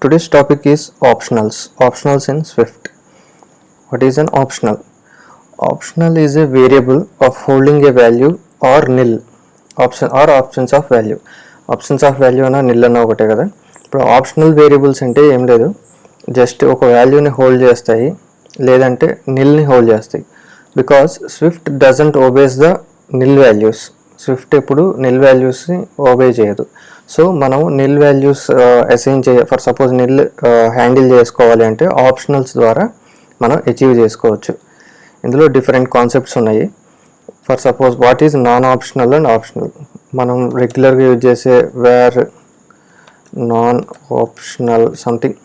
Today's topic is optionals. Optionals in Swift. What is an optional? Optional is a variable of holding a value or nil. Options of value. Options of value అన్న nil అన్న ఒకటే కదా. ఇప్పుడు optional variables అంటే ఏం లేదు, just ఒక వాల్యూని హోల్డ్ చేస్తాయి లేదంటే నిల్ని హోల్డ్ చేస్తాయి. Because Swift doesn't obeys the nil values. Swift ఎప్పుడు నిల్ వాల్యూస్ని ఓబే చేయదు. సో మనం nil values assign for suppose nil handle చేసుకోవాలి అంటే ఆప్షనల్స్ ద్వారా మనం అచీవ్ చేసుకోవచ్చు. ఇందులో డిఫరెంట్ కాన్సెప్ట్స్ ఉన్నాయి. For suppose what is non optional and optional. మనం రెగ్యులర్గా యూజ్ చేసే వేర్ నాన్ ఆప్షనల్ సంథింగ్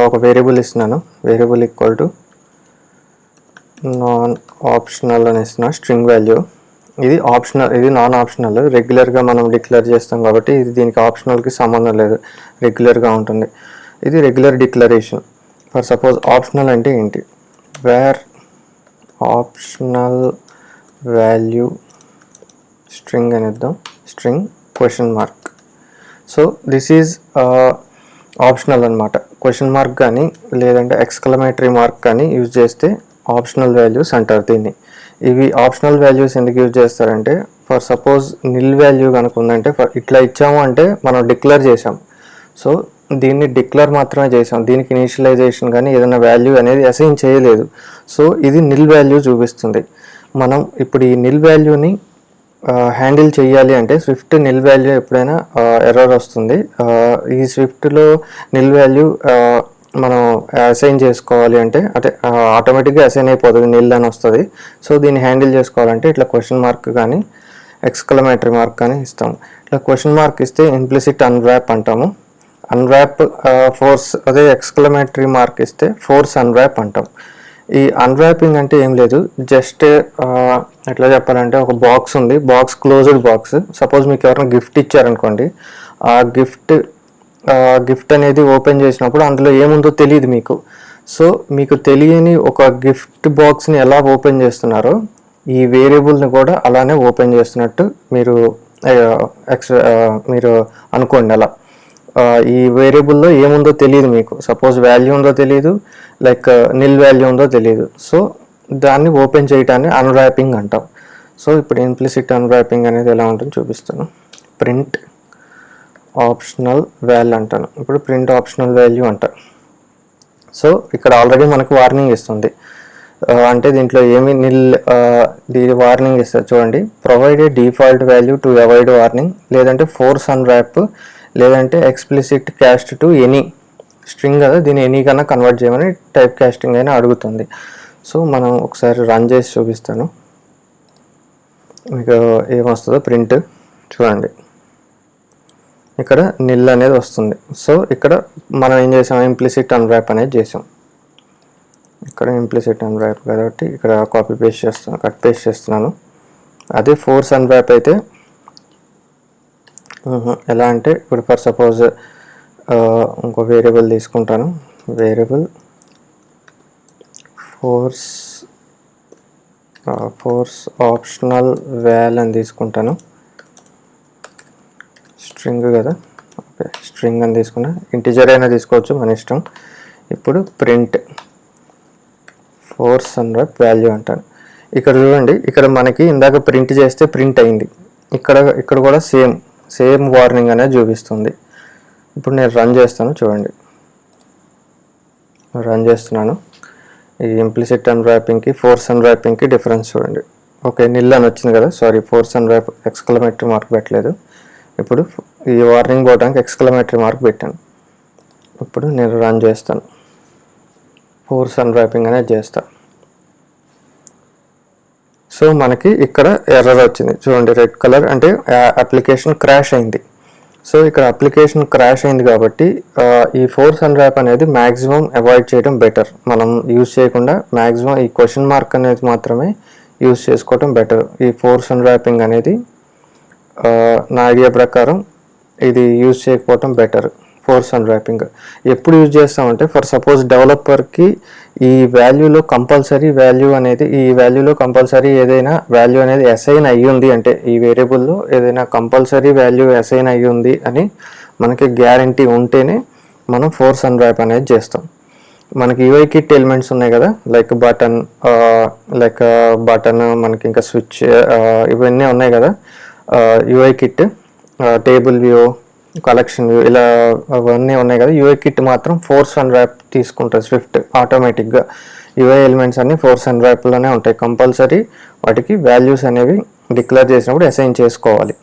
ఒక వేరియబుల్ ఇస్తున్నాను, variable equal to non optional అని ఇస్తున్నా స్ట్రింగ్ వాల్యూ. ఇది ఆప్షనల్, ఇది నాన్ ఆప్షనల్. రెగ్యులర్గా మనం డిక్లేర్ చేస్తాం కాబట్టి ఇది దీనికి ఆప్షనల్కి సంబంధం లేదు, రెగ్యులర్గా ఉంటుంది. ఇది regular declaration. For suppose optional అంటే ఏంటి, వేర్ ఆప్షనల్ వాల్యూ స్ట్రింగ్ అని ఇద్దాం, string question mark. So this is optional అనమాట. క్వశ్చన్ మార్క్ కానీ లేదంటే ఎక్స్క్లమేటరీ మార్క్ కానీ యూజ్ చేస్తే ఆప్షనల్ వాల్యూస్ అంటారు దీన్ని. ఇవి ఆప్షనల్ వాల్యూస్ ఎందుకు యూజ్ చేస్తారంటే, ఫర్ సపోజ్ నిల్ వాల్యూ కనుక ఉందంటే ఇట్లా ఇచ్చాము అంటే మనం డిక్లేర్ చేసాం. సో దీన్ని డిక్లేర్ మాత్రమే చేసాం, దీనికి ఇనిషియలైజేషన్ కానీ ఏదైనా వాల్యూ అనేది అసైన్ చేయలేదు. సో ఇది నిల్ వాల్యూ చూపిస్తుంది. మనం ఇప్పుడు ఈ నిల్ వాల్యూని హ్యాండిల్ చేయాలి అంటే స్విఫ్ట్ నిల్ వాల్యూ ఎప్పుడైనా ఎర్రర్ వస్తుంది. ఈ స్విఫ్ట్లో నిల్ వాల్యూ మనం అసైన్ చేసుకోవాలి అంటే అదే ఆటోమేటిక్గా అసైన్ అయిపోతుంది, నిల్ అని వస్తుంది. సో దీన్ని హ్యాండిల్ చేసుకోవాలంటే ఇట్లా క్వశ్చన్ మార్క్ కానీ ఎక్స్క్లమేటరీ మార్క్ కానీ ఇస్తాము. ఇట్లా క్వశ్చన్ మార్క్ ఇస్తే ఇంప్లిసిట్ అన్వ్రాప్ అంటాము. అన్వ్రాప్ ఫోర్స్, అదే ఎక్స్క్లమేటరీ మార్క్ ఇస్తే ఫోర్స్ అన్వ్రాప్ అంటాం. ఈ అన్వ్రాపింగ్ అంటే ఏం లేదు, జస్ట్ ఎట్లా చెప్పాలంటే ఒక బాక్స్ ఉంది, బాక్స్ క్లోజ్డ్ బాక్స్. సపోజ్ మీకు ఎవరైనా గిఫ్ట్ ఇచ్చారనుకోండి, ఆ గిఫ్ట్ అనేది ఓపెన్ చేసినప్పుడు అందులో ఏముందో తెలియదు మీకు. సో మీకు తెలియని ఒక గిఫ్ట్ బాక్స్ని ఎలా ఓపెన్ చేస్తున్నారో ఈ వేరియబుల్ని కూడా అలానే ఓపెన్ చేస్తున్నట్టు మీరు అనుకోండి. అలా ఈ వేరియబుల్లో ఏముందో తెలియదు మీకు, సపోజ్ వాల్యూ ఉందో తెలియదు, లైక్ నిల్ వాల్యూ ఉందో తెలియదు. సో దాన్ని ఓపెన్ చేయటాన్ని అన్వ్రాపింగ్ అంటాం. సో ఇప్పుడు ఇంప్లిసిట్ అన్వ్రాపింగ్ అనేది ఎలా ఉంటుందో చూపిస్తాను. ప్రింట్ ఆప్షనల్ వాల్యూ అంటాను. ఇప్పుడు ప్రింట్ ఆప్షనల్ వాల్యూ అంటాను. సో ఇక్కడ ఆల్రెడీ మనకు వార్నింగ్ ఇస్తుంది, అంటే దీంట్లో ఏమి దీని వార్నింగ్ ఇస్తారు చూడండి. Provide a default value to avoid warning, లేదంటే ఫోర్స్ అన్వ్రాప్, లేదంటే explicit caste to any. String కదా, దీన్ని ఎనీ కన్నా కన్వర్ట్ చేయమని టైప్ కాస్టింగ్ అయినా అడుగుతుంది. సో మనం ఒకసారి రన్ చేసి చూపిస్తాను మీకు ఏమొస్తుందో. ప్రింట్ చూడండి, ఇక్కడ నిల్ అనేది వస్తుంది. సో ఇక్కడ మనం ఏం చేసాం, ఇంప్లిసిట్ అన్వ్రాప్ అనేది చేసాం. ఇక్కడ ఇంప్లిసిట్ అన్వ్రాప్ కాబట్టి ఇక్కడ కాపీ పేస్ట్ చేస్తున్నాను, కట్ పేస్ట్ చేస్తున్నాను. అదే ఫోర్స్ అన్వ్రాప్ అయితే ఎలా అంటే, ఇప్పుడు ఫర్ సపోజ్ ఇంకో వేరియబుల్ తీసుకుంటాను, వేరియబుల్ ఫోర్స్ ఆప్షనల్ వాల్ అని తీసుకుంటాను. స్ట్రింగ్ కదా, ఓకే స్ట్రింగ్ అని తీసుకున్నా, ఇంటిజర్ అయినా తీసుకోవచ్చు మన ఇష్టం. ఇప్పుడు ప్రింట్ ఫోర్స్ అన్వ్రాప్ వాల్యూ అంటాను. ఇక్కడ చూడండి, ఇక్కడ మనకి ఇందాక ప్రింట్ చేస్తే ప్రింట్ అయింది, ఇక్కడ కూడా సేమ్ వార్నింగ్ అనేది చూపిస్తుంది. ఇప్పుడు నేను రన్ చేస్తాను చూడండి, రన్ చేస్తున్నాను. ఈ ఇంప్లిసిట్ అన్వ్రాపింగ్కి ఫోర్స్ అన్వ్రాపింగ్కి డిఫరెన్స్ చూడండి. ఓకే నిల్ అని వచ్చింది కదా, సారీ ఫోర్స్ అన్వ్రాప్ ఎక్స్క్లమేటరీ మార్క్ పెట్టలేదు. ఇప్పుడు ఈ వార్నింగ్ పోవడానికి ఎక్స్క్లమేటరీ మార్క్ పెట్టాను. ఇప్పుడు నేను రన్ చేస్తాను, ఫోర్స్ అన్వ్రాపింగ్ అనేది చేస్తాను. సో మనకి ఇక్కడ ఎర్రర్ వచ్చింది చూడండి, రెడ్ కలర్, అంటే అప్లికేషన్ క్రాష్ అయింది. సో ఇక్కడ అప్లికేషన్ క్రాష్ అయింది కాబట్టి ఈ ఫోర్స్ అన్వ్రాప్ అనేది మ్యాక్సిమం అవాయిడ్ చేయడం బెటర్. మనం యూజ్ చేయకుండా మ్యాక్సిమం ఈ క్వశ్చన్ మార్క్ అనేది మాత్రమే యూజ్ చేసుకోవడం బెటర్. ఈ ఫోర్స్ అన్వ్రాపింగ్ అనేది నా ఐడియా ప్రకారం ఇది యూజ్ చేయకపోవటం బెటర్. ఫోర్స్ అన్వ్రాపింగ్ ఎప్పుడు యూజ్ చేస్తామంటే, ఫర్ సపోజ్ డెవలపర్కి ఈ వాల్యూలో కంపల్సరీ ఏదైనా వాల్యూ అనేది అసైన్ అయ్యి ఉంది అంటే, ఈ వేరియబుల్లో ఏదైనా కంపల్సరీ వాల్యూ అసైన్ అయ్యి ఉంది అని మనకి గ్యారంటీ ఉంటేనే మనం ఫోర్స్ అన్రాప్ అనేది చేస్తాం. మనకి యూఐ కిట్ ఎలిమెంట్స్ ఉన్నాయి కదా, లైక్ బటన్ మనకి ఇంకా స్విచ్ ఇవన్నీ ఉన్నాయి కదా. UI kit, table view, collection view, ఇలా అవన్నీ ఉన్నాయి కదా. యూఐ కిట్ మాత్రం ఫోర్స్ అన్రాప్ తీసుకుంటుంది స్విఫ్ట్ ఆటోమేటిక్గా. యూఐ ఎలిమెంట్స్ అన్ని ఫోర్స్ అన్రాప్లోనే ఉంటాయి. కంపల్సరీ వాటికి వాల్యూస్ అనేవి డిక్లేర్ చేసినప్పుడు అసైన్ చేసుకోవాలి.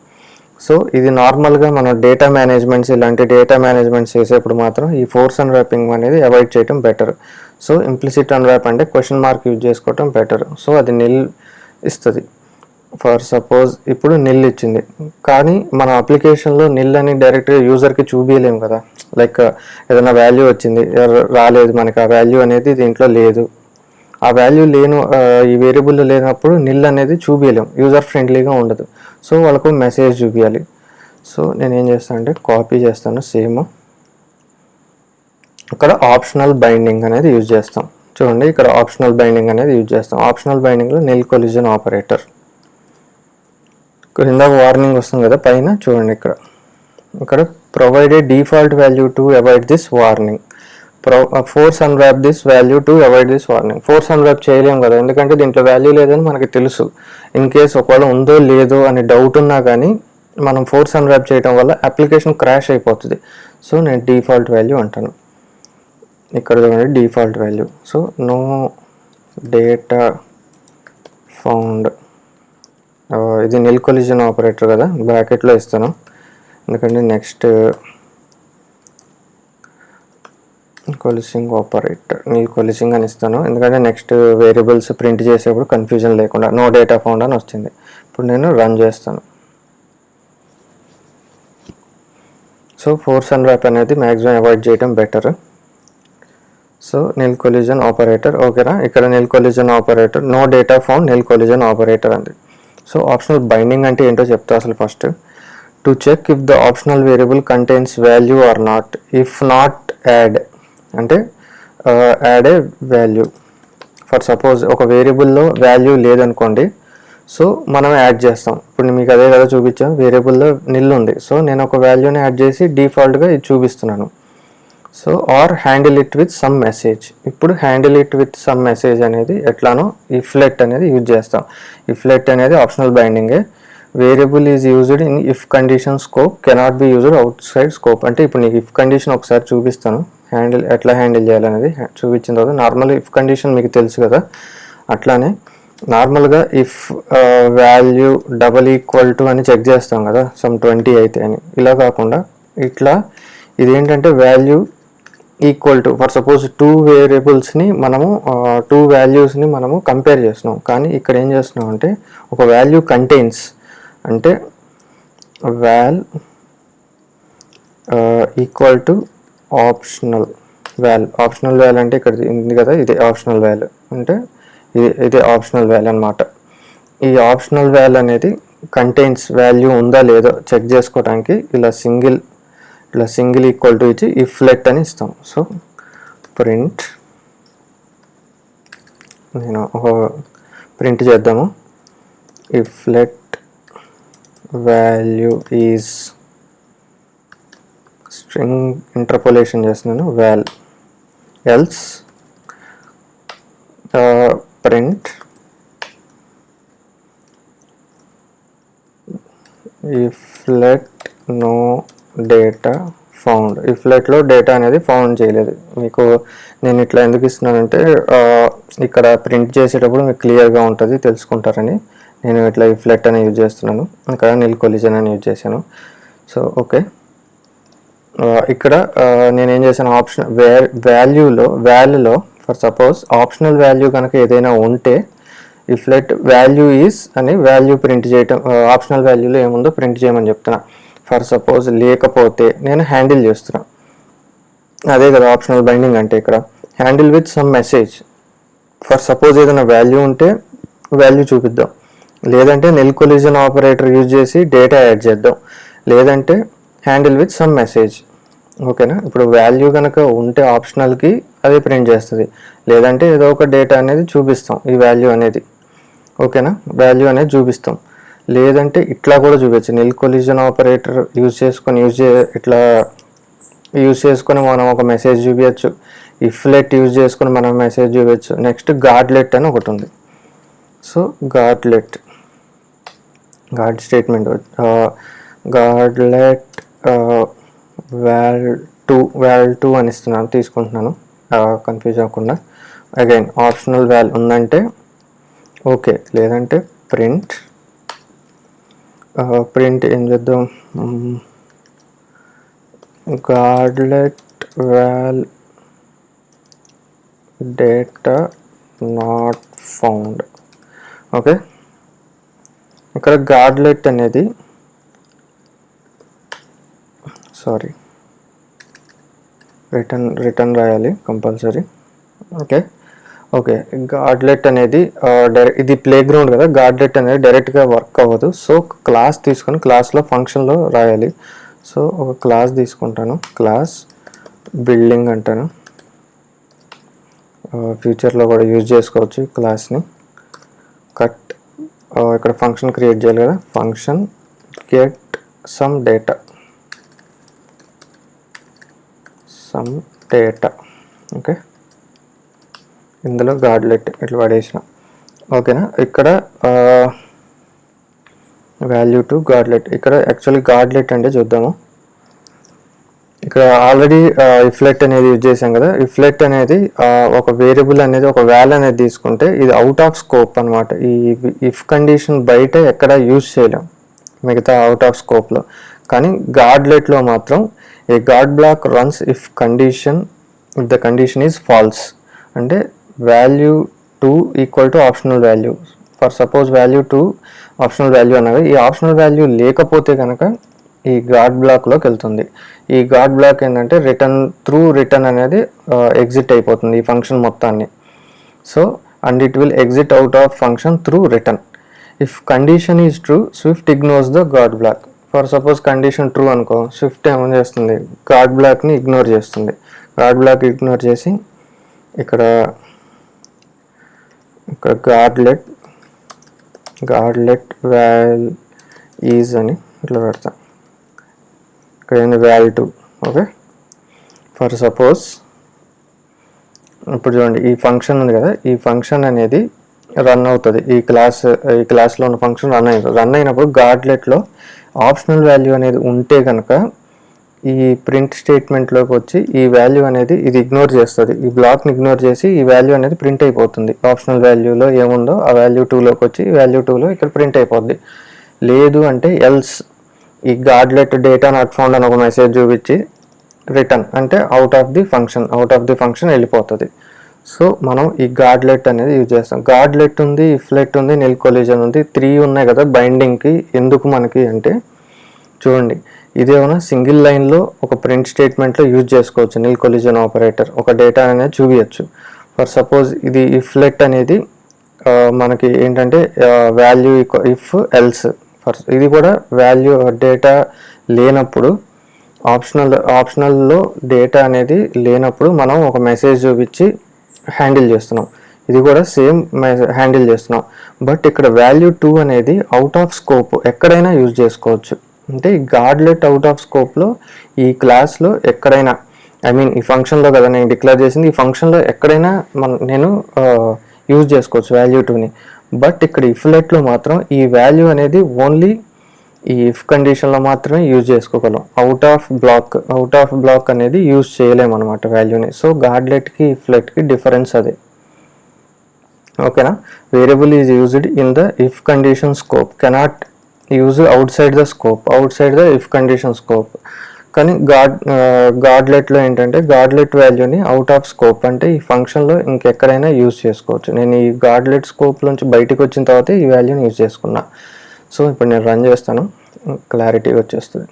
సో ఇది నార్మల్గా మనం డేటా మేనేజ్మెంట్స్, ఇలాంటి డేటా మేనేజ్మెంట్స్ చేసేప్పుడు మాత్రం ఈ ఫోర్స్ అన్రాపింగ్ అనేది అవాయిడ్ చేయడం బెటర్. సో ఇంప్లిసిట్ అన్రాప్ అంటే క్వశ్చన్ మార్క్ యూజ్ చేసుకోవటం బెటర్. సో అది నిల్ ఇస్తుంది. ఫర్ సపోజ్ ఇప్పుడు నిల్ ఇచ్చింది, కానీ మన అప్లికేషన్లో నిల్ అని డైరెక్ట్గా యూజర్కి చూపించలేము కదా. లైక్ ఏదైనా వాల్యూ వచ్చింది, రాలేదు మనకి, ఆ వాల్యూ అనేది దీంట్లో లేదు. ఆ వాల్యూ ఈ వేరియబుల్లో లేనప్పుడు నిల్ అనేది చూపించలేము, యూజర్ ఫ్రెండ్లీగా ఉండదు. సో వాళ్ళకు మెసేజ్ చూపించాలి. సో నేను ఏం చేస్తాను అంటే కాపీ చేస్తాను సేమ్. ఇక్కడ ఆప్షనల్ బైండింగ్ అనేది యూజ్ చేస్తాం. చూడండి, ఇక్కడ ఆప్షనల్ బైండింగ్ అనేది యూజ్ చేస్తాం. ఆప్షనల్ బైండింగ్లో నిల్ కొలిజన్ ఆపరేటర్. ఇందాక వార్నింగ్ వస్తుంది కదా పైన, చూడండి ఇక్కడ provide a default value to avoid this warning. Force unwrap this value to avoid this warning. Force unwrap చేయలేము కదా, ఎందుకంటే దీంట్లో వాల్యూ లేదని మనకి తెలుసు. ఇన్ కేస్ ఒకవేళ ఉందో లేదో అని డౌట్ ఉన్నా కానీ మనం ఫోర్స్ అన్రాప్ చేయడం వల్ల అప్లికేషన్ క్రాష్ అయిపోతుంది. సో నేను డిఫాల్ట్ వాల్యూ అంటాను. ఇక్కడ చూడండి default value. So no data found. ఇది నిల్ కొలిజన్ ఆపరేటర్ కదా, బ్రాకెట్లో ఇస్తాను. ఎందుకంటే నెక్స్ట్ కొలిసింగ్ ఆపరేటర్, నిల్ కొలిసింగ్ అని ఇస్తాను. ఎందుకంటే నెక్స్ట్ వేరియబుల్స్ ప్రింట్ చేసేప్పుడు కన్ఫ్యూజన్ లేకుండా నో డేటా ఫౌండ్ అని వస్తుంది. ఇప్పుడు నేను రన్ చేస్తాను. సో ఫోర్స్ అన్రాప్ అనేది మ్యాక్సిమం అవాయిడ్ చేయడం better. So nil collision operator ఓకేనా. ఇక్కడ nil collision operator, no data found nil collision operator అంది. సో ఆప్షనల్ బైండింగ్ అంటే ఏంటో చెప్తా అసలు first. To check if the optional variable contains value or not. If not add అంటే add a value. For suppose ఒక వేరియబుల్లో value లేదనుకోండి, so మనం add చేస్తాం. ఇప్పుడు మీకు అదే కదా చూపించాం, వేరియబుల్లో నిల్ ఉంది, సో నేను ఒక వాల్యూని యాడ్ చేసి డిఫాల్ట్గా ఇది చూపిస్తున్నాను. So or handle it with some message. ఇప్పుడు handle it with some message అనేది ఎట్లానో ఇఫ్లెట్ అనేది యూజ్ చేస్తాం. ఇఫ్లెట్ అనేది ఆప్షనల్ బైండింగే. Variable is used in if condition scope, cannot be used outside scope. అంటే ఇప్పుడు నీకు ఇఫ్ కండిషన్ ఒకసారి చూపిస్తాను, ఎట్లా హ్యాండిల్ చేయాలనేది చూపించిన తర్వాత. నార్మల్ ఇఫ్ కండిషన్ మీకు తెలుసు కదా, అట్లానే నార్మల్గా if value double equal to అని చెక్ చేస్తాం కదా, సమ్ 20 అయితే అని. ఇలా కాకుండా ఇట్లా ఇదేంటంటే value equal to, for suppose 2 వేరియబుల్స్ని మనము 2 వాల్యూస్ని మనము కంపేర్ చేస్తున్నాం. కానీ ఇక్కడ ఏం చేస్తున్నాం అంటే ఒక వాల్యూ కంటైన్స్ అంటే wall equal to optional wall. Optional wall అంటే ఇక్కడ ఉంది కదా, ఇది ఆప్షనల్ వాల్ అంటే ఇది ఆప్షనల్ వాల్ అనమాట. ఈ ఆప్షనల్ వాల్ అనేది కంటైన్స్ వాల్యూ ఉందా లేదో చెక్ చేసుకోవడానికి ఇలా సింగిల్ ఈక్వల్ టు ఇచ్చి ఇఫ్లెట్ అని ఇస్తాం. సో ప్రింట్, నేను ప్రింట్ చేద్దాము. If let value is string interpolation చేస్తున్నాను, val else print if let no data found. ఇఫ్లెట్లో డేటా అనేది ఫౌండ్ చేయలేదు. మీకు నేను ఇట్లా ఎందుకు ఇస్తున్నానంటే ఇక్కడ ప్రింట్ చేసేటప్పుడు మీకు క్లియర్గా ఉంటుంది, తెలుసుకుంటారని నేను ఇట్లా ఇఫ్లెట్ అని యూజ్ చేస్తున్నాను. ఇక్కడ నిల్ కొలిజన్ అని యూజ్ చేశాను. సో ఓకే, ఇక్కడ నేనేం చేశాను, ఆప్షన్ వాల్యూలో ఫర్ సపోజ్ ఆప్షనల్ వాల్యూ కనుక ఏదైనా ఉంటే ఇఫ్లెట్ వాల్యూ ఈజ్ అని వాల్యూ ప్రింట్ చేయటం, ఆప్షనల్ వాల్యూలో ఏముందో ప్రింట్ చేయమని చెప్తున్నా. ఫర్ సపోజ్ లేకపోతే నేను హ్యాండిల్ చేస్తున్నా. అదే కదా ఆప్షనల్ బైండింగ్ అంటే. ఇక్కడ handle with some message. For suppose ఏదైనా వాల్యూ ఉంటే వాల్యూ చూపిద్దాం, లేదంటే నిల్ కొలిజన్ ఆపరేటర్ యూజ్ చేసి డేటా యాడ్ చేద్దాం, లేదంటే హ్యాండిల్ విత్ సమ్ మెసేజ్. ఓకేనా. ఇప్పుడు వాల్యూ కనుక ఉంటే ఆప్షనల్కి అదే ప్రింట్ చేస్తుంది, లేదంటే ఏదో ఒక డేటా అనేది చూపిస్తాం, ఈ వాల్యూ అనేది. ఓకేనా, వాల్యూ అనేది చూపిస్తాం. లేదంటే ఇట్లా కూడా చూపించు, నిల్ కొలిజన్ ఆపరేటర్ యూజ్ చేసుకొని ఇట్లా యూజ్ చేసుకొని మనం ఒక మెసేజ్ చూపించచ్చు. ఇఫ్ లెట్ యూజ్ చేసుకొని మనం మెసేజ్ చూపించచ్చు. నెక్స్ట్ గార్డ్లెట్ అని ఒకటి ఉంది. సో గార్డ్లెట్ స్టేట్మెంట్ గార్డ్లెట్ val2 అని ఇస్తున్నాను, తీసుకుంటున్నాను కన్ఫ్యూజ్ అవ్వకుండా. అగైన్ ఆప్షనల్ వాల్ ఉందంటే ఓకే, లేదంటే ప్రింట్ ఏం చేద్దాం, guard let val data not found. Okay, ఇక్కడ గార్డ్లెట్ అనేది రిటర్న్ రాయాలి కంపల్సరీ. ఓకే గార్డ్లెట్ అనేది ఇది ప్లే గ్రౌండ్ కదా, గార్డ్లెట్ అనేది డైరెక్ట్గా వర్క్ అవ్వదు. సో క్లాస్ తీసుకొని క్లాస్లో ఫంక్షన్లో రాయాలి. సో ఒక క్లాస్ తీసుకుంటాను, క్లాస్ బిల్డింగ్ అంటాను. ఫ్యూచర్లో కూడా యూజ్ చేసుకోవచ్చు క్లాస్ని. ఇక్కడ ఫంక్షన్ క్రియేట్ చేయాలి కదా, function get some data okay, ఇందులో గార్డ్లెట్ ఇట్లా పడేసిన. ఓకేనా, ఇక్కడ value2 గార్డ్లెట్. ఇక్కడ యాక్చువల్లీ గార్డ్లెట్ అంటే చూద్దాము. ఇక్కడ ఆల్రెడీ ఇఫ్లెట్ అనేది యూజ్ చేసాం కదా. ఇఫ్లెట్ అనేది ఒక వేరియబుల్ అనేది ఒక వాల్యూ అనేది తీసుకుంటే ఇది అవుట్ ఆఫ్ స్కోప్ అనమాట. ఈ ఇఫ్ కండిషన్ బయట ఎక్కడ యూజ్ చేయలేం, మిగతా అవుట్ ఆఫ్ స్కోప్లో. కానీ గార్డ్లెట్లో మాత్రం a guard block runs if the condition is false, అంటే value2 equal to optional value. For suppose value2 optional value అన్నది, ఈ ఆప్షనల్ వాల్యూ లేకపోతే కనుక ఈ గార్డ్ బ్లాక్లోకి వెళ్తుంది. ఈ గార్డ్ బ్లాక్ ఏంటంటే రిటర్న్ అనేది ఎగ్జిట్ అయిపోతుంది ఈ ఫంక్షన్ మొత్తాన్ని. So and it will exit out of function through return. If condition is true, Swift ignores the guard block. For suppose condition true అనుకో, స్విఫ్ట్ ఏమని చేస్తుంది, గార్డ్ బ్లాక్ని ఇగ్నోర్ చేస్తుంది. గార్డ్ బ్లాక్ ఇగ్నోర్ చేసి ఇక్కడ గార్డ్లెట్ వాల్ ఈజ్ అని ఇట్లా పెడతాం. ఇక్కడ ఏంది val2. ఓకే, ఫర్ సపోజ్ ఇప్పుడు చూడండి ఈ ఫంక్షన్ ఉంది కదా, ఈ ఫంక్షన్ అనేది రన్ అవుతుంది. ఈ క్లాస్లో ఉన్న ఫంక్షన్ రన్ అయినప్పుడు గార్డ్లెట్లో ఆప్షనల్ వాల్యూ అనేది ఉంటే కనుక ఈ ప్రింట్ స్టేట్మెంట్లోకి వచ్చి ఈ వాల్యూ అనేది ఇది ఇగ్నోర్ చేస్తుంది. ఈ బ్లాక్ని ఇగ్నోర్ చేసి ఈ వాల్యూ అనేది ప్రింట్ అయిపోతుంది. ఆప్షనల్ వాల్యూలో ఏముందో ఆ value2లోకి వచ్చి value2లో ఇక్కడ ప్రింట్ అయిపోద్ది. లేదు అంటే ఎల్స్ ఈ గార్డ్లెట్ డేటా నాట్ ఫౌండ్ అని ఒక మెసేజ్ చూపించి రిటర్న్ అంటే అవుట్ ఆఫ్ ది ఫంక్షన్ వెళ్ళిపోతుంది. సో మనం ఈ గార్డ్లెట్ అనేది యూజ్ చేస్తాం. గార్డ్లెట్ ఉంది, ఇఫ్లెట్ ఉంది, నిల్ కొలిజన్ ఉంది, 3 ఉన్నాయి కదా బైండింగ్కి. ఎందుకు మనకి అంటే చూడండి, ఇదేమైనా సింగిల్ లైన్లో ఒక ప్రింట్ స్టేట్మెంట్లో యూజ్ చేసుకోవచ్చు. నిల్ కొలిజన్ ఆపరేటర్ ఒక డేటా అనేది చూపించచ్చు. ఫర్ సపోజ్ ఇది ఇఫ్లెట్ అనేది మనకి ఏంటంటే వాల్యూ ఇఫ్ ఎల్స్. ఇది కూడా వాల్యూ డేటా లేనప్పుడు ఆప్షనల్లో డేటా అనేది లేనప్పుడు మనం ఒక మెసేజ్ చూపించి హ్యాండిల్ చేస్తున్నాం. ఇది కూడా సేమ్ హ్యాండిల్ చేస్తున్నాం. బట్ ఇక్కడ value2 అనేది అవుట్ ఆఫ్ స్కోప్, ఎక్కడైనా యూజ్ చేసుకోవచ్చు. అంటే ఈ గార్డ్లెట్ అవుట్ ఆఫ్ స్కోప్లో ఈ క్లాస్లో ఎక్కడైనా, ఈ ఫంక్షన్లో కదా నేను డిక్లేర్ చేసింది, ఈ ఫంక్షన్లో ఎక్కడైనా నేను యూజ్ చేసుకోవచ్చు value2ని. బట్ ఇక్కడ ఇఫ్లెట్లో మాత్రం ఈ వాల్యూ అనేది ఓన్లీ ఈ ఇఫ్ కండిషన్లో మాత్రమే యూజ్ చేసుకోగలం. అవుట్ ఆఫ్ బ్లాక్ అనేది యూజ్ చేయలేము అనమాట వాల్యూని. సో గార్డ్లెట్కి ఇఫ్లెట్కి డిఫరెన్స్ అదే. ఓకేనా, variable is used in the if condition scope, cannot use out side the if condition scope. కానీ గార్డ్లెట్లో ఏంటంటే గార్డ్లెట్ వాల్యూని అవుట్ ఆఫ్ స్కోప్ అంటే ఈ ఫంక్షన్లో ఇంకెక్కడైనా యూజ్ చేసుకోవచ్చు. నేను ఈ గార్డ్లెట్ స్కోప్ నుంచి బయటకు వచ్చిన తర్వాత ఈ వాల్యూని యూజ్ చేసుకున్నా. సో ఇప్పుడు నేను రన్ చేస్తాను, క్లారిటీ వచ్చేస్తుంది.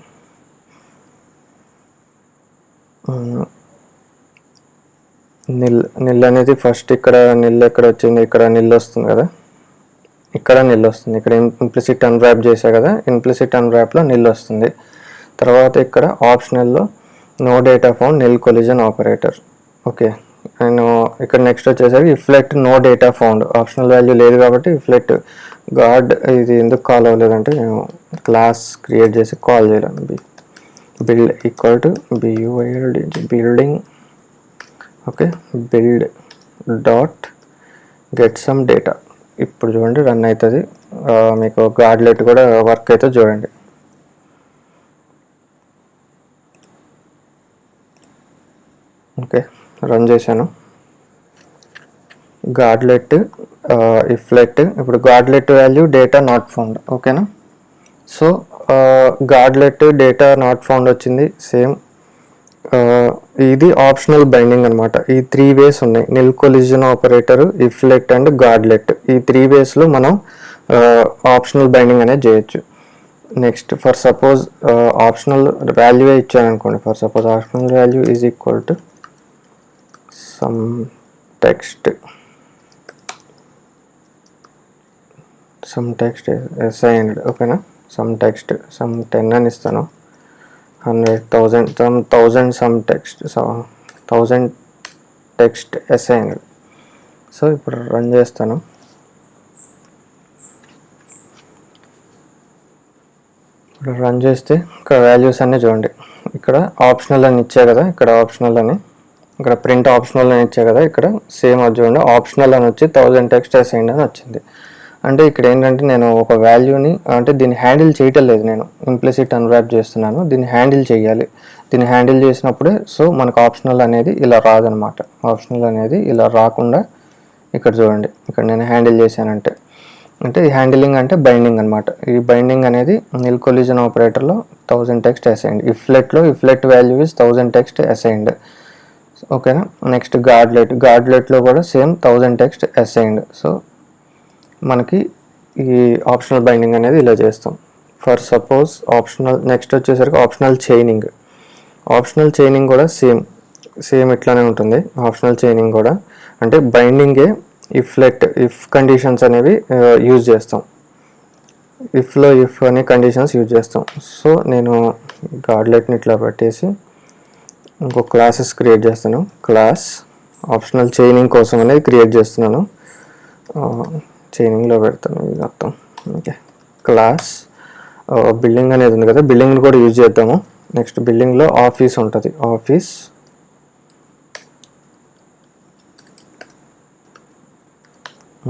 నిల్ అనేది ఫస్ట్ ఇక్కడ నిల్ ఎక్కడ వచ్చింది, ఇక్కడ నిల్ వస్తుంది కదా, ఇక్కడ నిల్ వస్తుంది. ఇక్కడ ఇంప్లిసిట్ అన్రాప్ చేశా కదా, ఇంప్లిసిట్ అన్రాప్లో నిల్ వస్తుంది. తర్వాత ఇక్కడ ఆప్షనల్లో no data found nil collision operator. Okay, నేను ఇక్కడ నెక్స్ట్ వచ్చేసరికి if let no data found, optional value లేదు కాబట్టి ఇఫ్లెట్ ఇది ఎందుకు కాల్ అవ్వలేదంటే నేను క్లాస్ క్రియేట్ చేసి కాల్ చేయలేను. build equal to build building. Okay, build dot get some data. ఇప్పుడు చూడండి రన్ అవుతుంది. మీకు గార్డ్లెట్ కూడా వర్క్ అయితే చూడండి. ఓకే, రన్ చేశాను. గార్డ్లెట్ ఇఫ్లెట్, ఇప్పుడు గార్డ్లెట్ వాల్యూ డేటా నాట్ ఫౌండ్. ఓకేనా, సో గార్డ్లెట్ డేటా నాట్ ఫౌండ్ వచ్చింది. సేమ్ ఇది ఆప్షనల్ బైండింగ్ అనమాట. ఈ 3 ways ఉన్నాయి, నిల్ కొలిజన్ ఆపరేటర్, ఇఫ్లెట్ అండ్ గార్డ్లెట్. ఈ 3 waysలో మనం ఆప్షనల్ బైండింగ్ అనేది చేయొచ్చు. Next for suppose optional value ఇచ్చాను అనుకోండి. For suppose optional value is equal to some text assigned. ఓకేనా, సమ్ టెక్స్ట్ సమ్ 10 అని ఇస్తాను. 100,000 some text, so 1000 text assigned. So ఇప్పుడు రన్ చేస్తాను. ఇప్పుడు రన్ చేస్తే ఇక్కడ వాల్యూస్ అన్నీ చూడండి. ఇక్కడ ఆప్షనల్ అని ఇచ్చా కదా, ఇక్కడ ఆప్షనల్ అని, ఇక్కడ ప్రింట్ ఆప్షనల్ అని ఇచ్చా కదా, ఇక్కడ సేమ్ అది చూడండి ఆప్షనల్ అని వచ్చి 1000 text assigned అని వచ్చింది. అంటే ఇక్కడ ఏంటంటే నేను ఒక వాల్యూని, అంటే దీన్ని హ్యాండిల్ చేయటం లేదు, నేను ఇంప్లిసిట్ అన్రాప్ చేస్తున్నాను. దీన్ని హ్యాండిల్ చేయాలి. దీన్ని హ్యాండిల్ చేసినప్పుడే సో మనకు ఆప్షనల్ అనేది ఇలా రాదనమాట. ఆప్షనల్ అనేది ఇలా రాకుండా ఇక్కడ చూడండి, ఇక్కడ నేను హ్యాండిల్ చేశానంటే, అంటే ఈ హ్యాండిలింగ్ అంటే బైండింగ్ అనమాట. ఈ బైండింగ్ అనేది నిల్ కొలిజన్ ఆపరేటర్లో 1000 text అసైన్డ్, ఇఫ్లెట్లో if let value is 1000 text assigned. ఓకేనా, నెక్స్ట్ గార్డ్లెట్లో కూడా సేమ్ 1000 text అసైన్డ్. సో మనకి ఈ ఆప్షనల్ బైండింగ్ అనేది ఇలా చేస్తాం. ఫర్ సపోజ్ ఆప్షనల్, నెక్స్ట్ వచ్చేసరికి ఆప్షనల్ చైనింగ్ కూడా సేమ్ ఇట్లానే ఉంటుంది. ఆప్షనల్ చైనింగ్ కూడా అంటే బైండింగే ఇఫ్ కండిషన్స్ అనేవి యూజ్ చేస్తాం. ఇఫ్లో ఇఫ్ అనే కండిషన్స్ యూజ్ చేస్తాం. సో నేను గార్డ్లెట్ని ఇట్లా పెట్టేసి ఇంకో క్లాసెస్ క్రియేట్ చేస్తాను. క్లాస్ ఆప్షనల్ చైనింగ్ కోసం అనేది క్రియేట్ చేస్తున్నాను. చైనింగ్లో పెడతాను ఇది మొత్తం. ఓకే, క్లాస్ బిల్డింగ్ అనేది ఉంది కదా, బిల్డింగ్ని కూడా యూజ్ చేద్దాము. నెక్స్ట్ బిల్డింగ్లో ఆఫీస్ ఉంటుంది. ఆఫీస్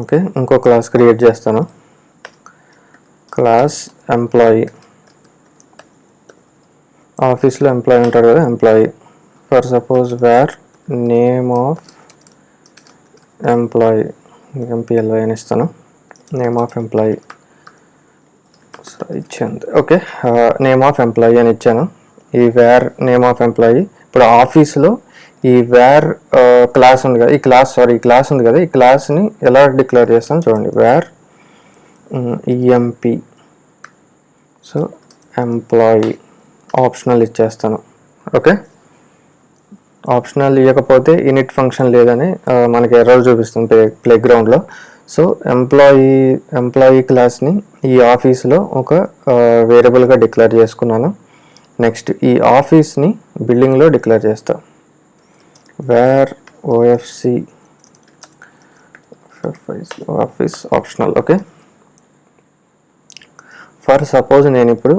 ఓకే, ఇంకో క్లాస్ క్రియేట్ చేస్తాను. క్లాస్ ఎంప్లాయీ, ఆఫీస్లో ఎంప్లాయీ ఉంటాడు కదా, employee. For suppose var name of employee, ఎంపీఎల్ఐ అని ఇస్తాను. నేమ్ ఆఫ్ ఎంప్లాయీ ఇచ్చాను. ఓకే, నేమ్ ఆఫ్ ఎంప్లాయీ అని ఇచ్చాను. ఈ వేర్ నేమ్ ఆఫ్ ఎంప్లాయీ. ఇప్పుడు ఆఫీస్లో ఈ వేర్ క్లాస్ ఉంది కదా, ఈ క్లాస్ ఉంది కదా, ఈ క్లాస్ని ఎలా డిక్లేర్ చేస్తాను చూడండి. Var EMP, so employee optional ఇచ్చేస్తాను. ఓకే, ఆప్షనల్ ఇవ్వకపోతే ఇనిట్ ఫంక్షన్ లేదని మనకి ఎర్రర్ చూపిస్తుంది ప్లేగ్రౌండ్లో. సో ఎంప్లాయీ క్లాస్ని ఈ ఆఫీస్లో ఒక వేరియబుల్గా డిక్లేర్ చేసుకున్నాను. నెక్స్ట్ ఈ ఆఫీస్ని బిల్డింగ్లో డిక్లేర్ చేస్తా. Var OFC office optional. Okay, for suppose నేను ఇప్పుడు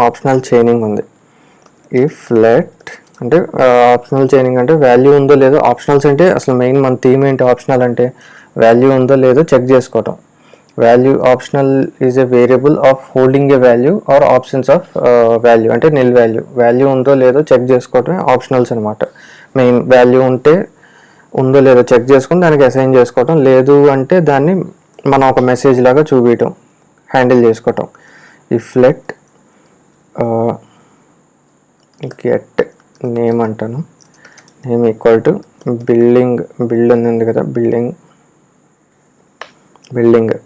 ఆప్షనల్ చైనింగ్ ఉంది. ఇఫ్ లెట్ అంటే ఆప్షనల్ చైనింగ్ అంటే వాల్యూ ఉందో లేదో. ఆప్షనల్స్ అంటే అసలు మెయిన్ మన థీమ్ ఏంటి, ఆప్షనల్ అంటే వాల్యూ ఉందో లేదో చెక్ చేసుకోవటం. Value optional is a variable of holding a value or options of value, అంటే నిల్ వాల్యూ ఉందో లేదో చెక్ చేసుకోవటమే ఆప్షనల్స్ అనమాట. మెయిన్ వాల్యూ ఉందో లేదో చెక్ చేసుకుని దానికి అసైన్ చేసుకోవటం, లేదు అంటే దాన్ని మనం ఒక మెసేజ్ లాగా చూపించటం, హ్యాండిల్ చేసుకోవటం. ఇఫ్ లెట్ గెట్ నేమ్ అంటాను. నేమ్ ఈక్వల్ టు బిల్డ్ ఉంది కదా, building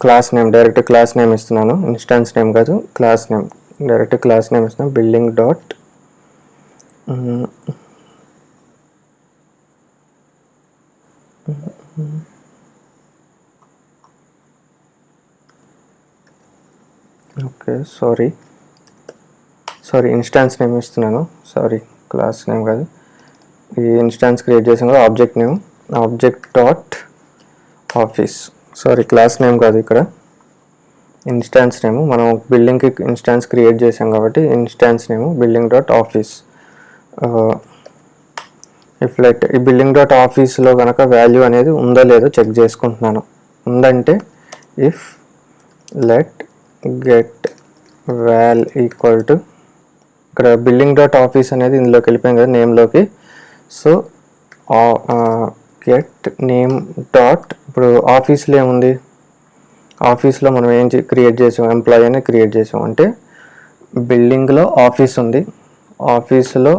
class name, direct class name ఇస్తున్నాను. ఇన్స్టాన్స్ నేమ్ కాదు, class name, direct class name ఇస్తున్నాను. Building dot okay, sorry instance name ఇస్తున్నాను. క్లాస్ నేమ్ కాదు, ఈ ఇన్స్టాన్స్ క్రియేట్ చేసాం కదా, object name, object dot office. Class name కాదు, ఇక్కడ ఇన్స్టాన్స్ నేమ్ మనం బిల్డింగ్కి ఇన్స్టాన్స్ క్రియేట్ చేసాం కాబట్టి instance name building dot office. If let ఈ బిల్డింగ్ డాట్ ఆఫీస్లో కనుక వాల్యూ అనేది ఉందో లేదో చెక్ చేసుకుంటున్నాను. ఉందంటే if let get wall equal to ఇక్కడ బిల్డింగ్ డాట్ ఆఫీస్ అనేది ఇందులోకి వెళ్ళిపోయింది కదా నేమ్లోకి. సో గెట్ నేమ్ డాట్ ఇప్పుడు ఆఫీస్లో ఏముంది, ఆఫీస్లో మనం ఏం క్రియేట్ చేసాం, ఎంప్లాయీ అని క్రియేట్ చేసాం. అంటే బిల్డింగ్లో ఆఫీస్ ఉంది, ఆఫీసులో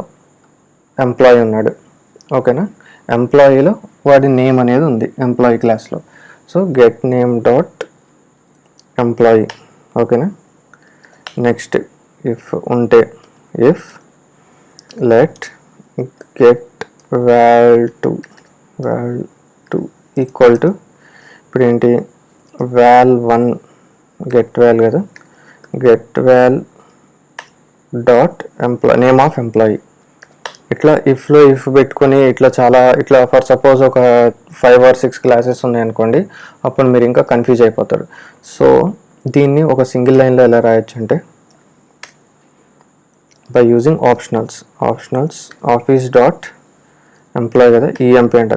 ఎంప్లాయీ ఉన్నాడు. ఓకేనా, ఎంప్లాయీలో వాడి నేమ్ అనేది ఉంది ఎంప్లాయీ క్లాస్లో. So get name dot employee. ఓకేనా, నెక్స్ట్ ఇఫ్ ఉంటే if let get wall to equal to ఇప్పుడు ఏంటి val1 గెట్ వాల్ కదా, get wall dot employee name of employee. ఇట్లా ఇఫ్లో ఇఫ్ పెట్టుకొని ఇట్లా ఫర్ సపోజ్ ఒక 5 or 6 క్లాసెస్ ఉన్నాయి అనుకోండి, అప్పుడు మీరు ఇంకా కన్ఫ్యూజ్ అయిపోతారు. సో దీన్ని ఒక సింగిల్ లైన్లో ఎలా రాయొచ్చు అంటే by using optionals office dot employee కదా, ఈఎంపీ అంటే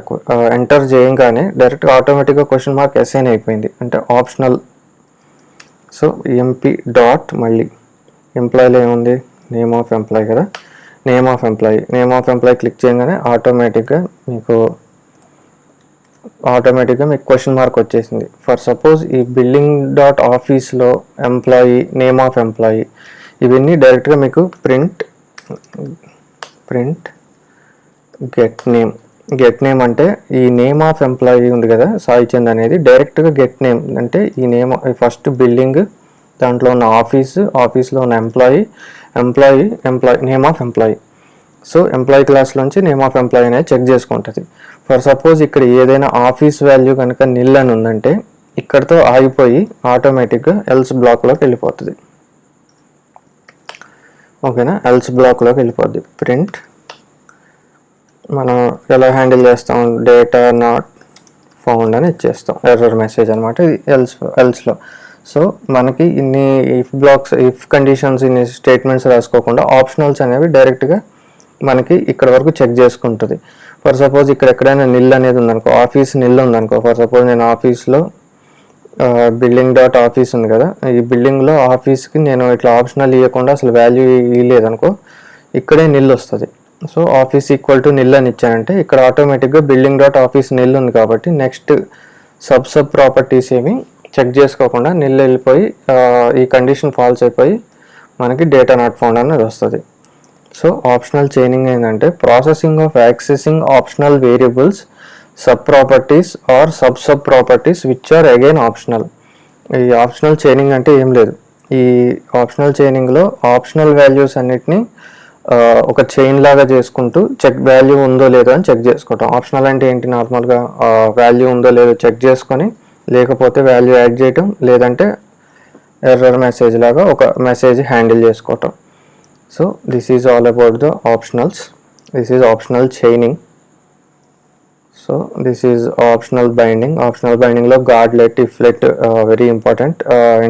ఎంటర్ చేయగానే డైరెక్ట్గా ఆటోమేటిక్గా క్వశ్చన్ మార్క్ అసైన్ అయిపోయింది అంటే ఆప్షనల్. సో ఈఎంపీ డాట్ మళ్ళీ ఎంప్లాయీలో ఏముంది నేమ్ ఆఫ్ ఎంప్లాయీ కదా, నేమ్ ఆఫ్ ఎంప్లాయీ క్లిక్ చేయగానే ఆటోమేటిక్గా మీకు క్వశ్చన్ మార్క్ వచ్చేసింది. ఫర్ సపోజ్ ఈ బిల్డింగ్ డాట్ ఆఫీస్లో ఎంప్లాయీ నేమ్ ఆఫ్ ఎంప్లాయీ ఇవన్నీ డైరెక్ట్గా మీకు ప్రింట్ గెట్ నేమ్ అంటే ఈ నేమ్ ఆఫ్ ఎంప్లాయీ ఉంది కదా సాయి చంద్ అనేది డైరెక్ట్గా గెట్ నేమ్ అంటే ఈ నేమ్ ఫస్ట్ బిల్డింగ్ దాంట్లో ఉన్న ఆఫీస్లో ఉన్న employee name of employee. So employee క్లాస్లోంచి నేమ్ ఆఫ్ ఎంప్లాయీ అనేది చెక్ చేసుకుంటుంది. ఫర్ సపోజ్ ఇక్కడ ఏదైనా ఆఫీస్ వాల్యూ కనుక నిల్ అని ఉందంటే ఇక్కడతో ఆగిపోయి ఆటోమేటిక్గా ఎల్స్ బ్లాక్లోకి వెళ్ళిపోతుంది. ఓకేనా, ఎల్స్ బ్లాక్లోకి వెళ్ళిపోద్ది. ప్రింట్ మనం ఎలా హ్యాండిల్ చేస్తాం, డేటా నాట్ ఫౌండ్ అని ఇచ్చేస్తాం, ఎర్రర్ మెసేజ్ అనమాట ఇది ఎల్స్లో. సో మనకి ఇన్ని ఇఫ్ కండిషన్స్ ఇన్ని స్టేట్మెంట్స్ రాసుకోకుండా ఆప్షనల్స్ అనేవి డైరెక్ట్గా మనకి ఇక్కడ వరకు చెక్ చేసుకుంటుంది. ఫర్ సపోజ్ ఇక్కడ ఎక్కడైనా నిల్ అనేది ఉందనుకో, ఆఫీస్ నిల్ ఉందనుకో, ఫర్ సపోజ్ నేను ఆఫీస్లో బిల్డింగ్ డాట్ ఆఫీస్ ఉంది కదా, ఈ బిల్డింగ్లో ఆఫీస్కి నేను ఇట్లా ఆప్షనల్ ఇవ్వకుండా అసలు వాల్యూ ఇవ్వలేదనుకో ఇక్కడే నిల్ వస్తుంది. సో ఆఫీస్ ఈక్వల్ టు నిల్ అని ఇచ్చానంటే ఇక్కడ ఆటోమేటిక్గా బిల్డింగ్ డాట్ ఆఫీస్ నిల్ ఉంది కాబట్టి నెక్స్ట్ సబ్ ప్రాపర్టీస్ ఏమి చెక్ చేసుకోకుండా నిల్ వెళ్ళిపోయి ఈ కండిషన్ ఫాల్స్ అయిపోయి మనకి డేటా నాట్ ఫౌండ్ అనేది వస్తుంది. సో ఆప్షనల్ చైనింగ్ ఏంటంటే processing of accessing optional variables sub properties or sub properties which are again optional. ఈ ఆప్షనల్ చైనింగ్ అంటే ఏం లేదు, ఈ ఆప్షనల్ చైనింగ్లో ఆప్షనల్ వాల్యూస్ అన్నిటినీ ఒక చైన్ లాగా చేసుకుంటూ చెక్ వాల్యూ ఉందో లేదో అని చెక్ చేసుకోవటం. ఆప్షనల్ అంటే ఏంటి, నార్మల్గా వాల్యూ ఉందో లేదో చెక్ చేసుకొని లేకపోతే వాల్యూ యాడ్ చేయటం, లేదంటే ఎర్రర్ మెసేజ్ లాగా ఒక మెసేజ్ హ్యాండిల్ చేసుకోవటం. So this is all about the optionals. This is optional chaining. So this is optional binding. Optional బైండింగ్లో guard let, if let very important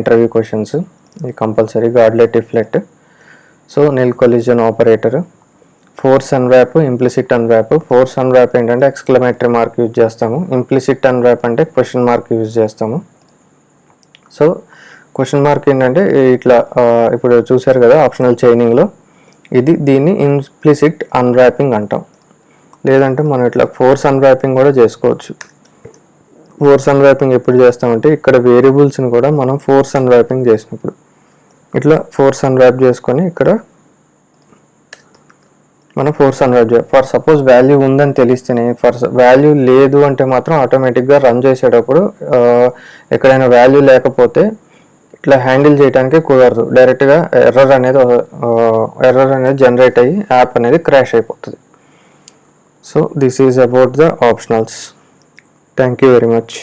interview questions, ఇది compulsory guard let, if let. So nil collision operator, force unwrap, implicit unwrap. Force unwrap ఏంటంటే exclamatory mark use చేస్తాము, implicit unwrap అంటే question mark use చేస్తాము. So question mark ఏంటంటే ఇట్లా ఇప్పుడు చూసారు కదా ఆప్షనల్ చైనింగ్లో దీన్ని ఇంప్లిసిట్ అన్వ్రాపింగ్ అంటాం. లేదంటే మనం ఇట్లా ఫోర్స్ అన్వ్రాపింగ్ కూడా చేసుకోవచ్చు. ఫోర్స్ అన్వ్రాపింగ్ ఎప్పుడు చేస్తామంటే ఇక్కడ వేరియబుల్స్ని కూడా మనం ఫోర్స్ అన్వ్రాపింగ్ చేసినప్పుడు ఇట్లా ఫోర్స్ అన్వ్రాప్ చేసుకొని ఇక్కడ మనం ఫోర్స్ అన్వ్రాప్ చేయాలి. ఫర్ సపోజ్ వాల్యూ ఉందని తెలిస్తేనే, వాల్యూ లేదు అంటే మాత్రం ఆటోమేటిక్గా రన్ చేసేటప్పుడు ఎక్కడైనా వాల్యూ లేకపోతే ఇట్లా హ్యాండిల్ చేయడానికి కుదరదు, డైరెక్ట్గా ఎర్రర్ అనేది జనరేట్ అయ్యి యాప్ అనేది క్రాష్ అయిపోతుంది. So this is about the optionals. Thank you very much.